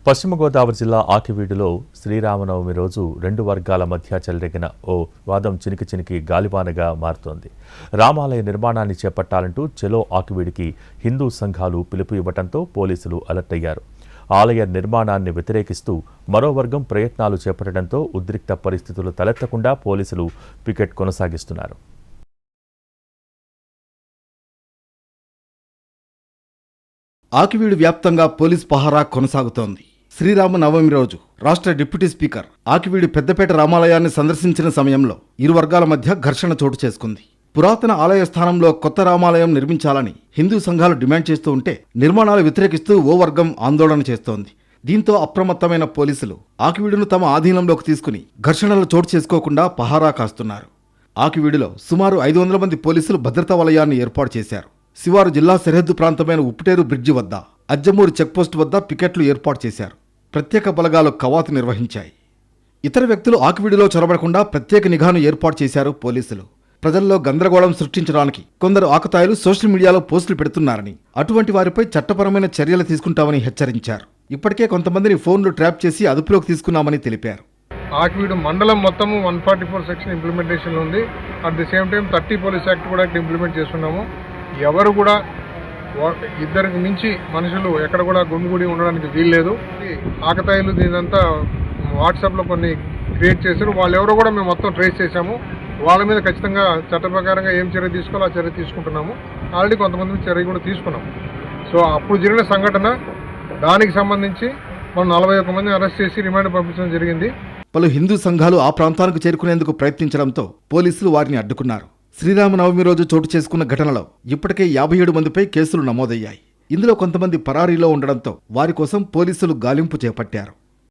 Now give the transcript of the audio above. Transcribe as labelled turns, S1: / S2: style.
S1: పశ్చిమ గోదావరి జిల్లా ఆకివీడులో శ్రీరామనవమి రోజు రెండు వర్గాల మధ్య చెలరేగిన ఓ వాదం చినికి గాలివానగా మారుతోంది. రామాలయ నిర్మాణాన్ని చేపట్టాలంటూ చెలో ఆకివీడికి హిందూ సంఘాలు పిలుపు ఇవ్వడంతో పోలీసులు అలర్ట్ అయ్యారు. ఆలయ నిర్మాణాన్ని వ్యతిరేకిస్తూ మరో వర్గం ప్రయత్నాలు చేపట్టడంతో ఉద్రిక్త పరిస్థితులు తలెత్తకుండా పోలీసులు పికెట్ కొనసాగిస్తున్నారు.
S2: ఆకివీడు వ్యాప్తంగా పోలీస్ పహారా కొనసాగుతోంది. శ్రీరామనవమి రోజు రాష్ట్ర డిప్యూటీ స్పీకర్ ఆకివీడు పెద్దపేట రామాలయాన్ని సందర్శించిన సమయంలో ఇరు వర్గాల మధ్య ఘర్షణ చోటు చేసుకుంది. పురాతన ఆలయ స్థానంలో కొత్త రామాలయం నిర్మించాలని హిందూ సంఘాలు డిమాండ్ చేస్తూ ఉంటే నిర్మాణాలు వ్యతిరేకిస్తూ ఓ వర్గం ఆందోళన చేస్తోంది. దీంతో అప్రమత్తమైన పోలీసులు ఆకివీడును తమ ఆధీనంలోకి తీసుకుని ఘర్షణలు చోటు చేసుకోకుండా పహారా కాస్తున్నారు. ఆకివీడులో సుమారు 500 మంది పోలీసులు భద్రతా వలయాన్ని ఏర్పాటు చేశారు. శివారు జిల్లా సరిహద్దు ప్రాంతమైన ఉప్పుటేరు బ్రిడ్జి వద్ద, అజ్జమూరు చెక్పోస్టు వద్ద పికెట్లు ఏర్పాటు చేశారు. ప్రత్యేక బలగాలు కవాతు నిర్వహించాయి. ఇతర వ్యక్తులు ఆకివీడులో చొరబడకుండా ప్రత్యేక నిఘాను ఏర్పాటు చేశారు పోలీసులు. ప్రజల్లో గందరగోళం సృష్టించడానికి కొందరు ఆకతాయిలు సోషల్ మీడియాలో పోస్టులు పెడుతున్నారని, అటువంటి వారిపై చట్టపరమైన చర్యలు తీసుకుంటామని హెచ్చరించారు. ఇప్పటికే కొంతమందిని ఫోన్లు ట్రాప్ చేసి అదుపులోకి తీసుకున్నామని తెలిపారు.
S3: ఆకివీడు మండలం మొత్తము 144 సెక్షన్ ఇంప్లిమెంటేషన్లో ఉంది. At the same time 30 police act కూడా ఇక్కడ ఇంప్లిమెంట్ చేస్తున్నాము. ఎవరు కూడా ఇద్దరికి మించి మనుషులు ఎక్కడ కూడా గుమిగూడి ఉండడానికి వీల్లేదు. ఆకతాయిలు దీనంతా వాట్సాప్లో కొన్ని క్రియేట్ చేశారు. వాళ్ళు ఎవరో కూడా మేము మొత్తం ట్రేస్ చేశాము. వాళ్ళ మీద ఖచ్చితంగా చట్ట ప్రకారంగా ఏం చర్య తీసుకోవాలో ఆ చర్య తీసుకుంటున్నాము. ఆల్రెడీ కొంతమంది చర్య కూడా తీసుకున్నాము. సో అప్పుడు జరిగిన సంఘటన దానికి సంబంధించి మనం 41 మందిని అరెస్ట్ చేసి రిమాండ్ పంపించడం జరిగింది.
S2: పలు హిందూ సంఘాలు ఆ ప్రాంతానికి చేరుకునేందుకు ప్రయత్నించడంతో పోలీసులు వారిని అడ్డుకున్నారు. శ్రీరామనవమి రోజు చోటు చేసుకున్న ఘటనలో ఇప్పటికే 57 మందిపై కేసులు నమోదయ్యాయి. ఇందులో కొంతమంది పరారీలో ఉండడంతో వారి కోసం పోలీసులు గాలింపు చేపట్టారు.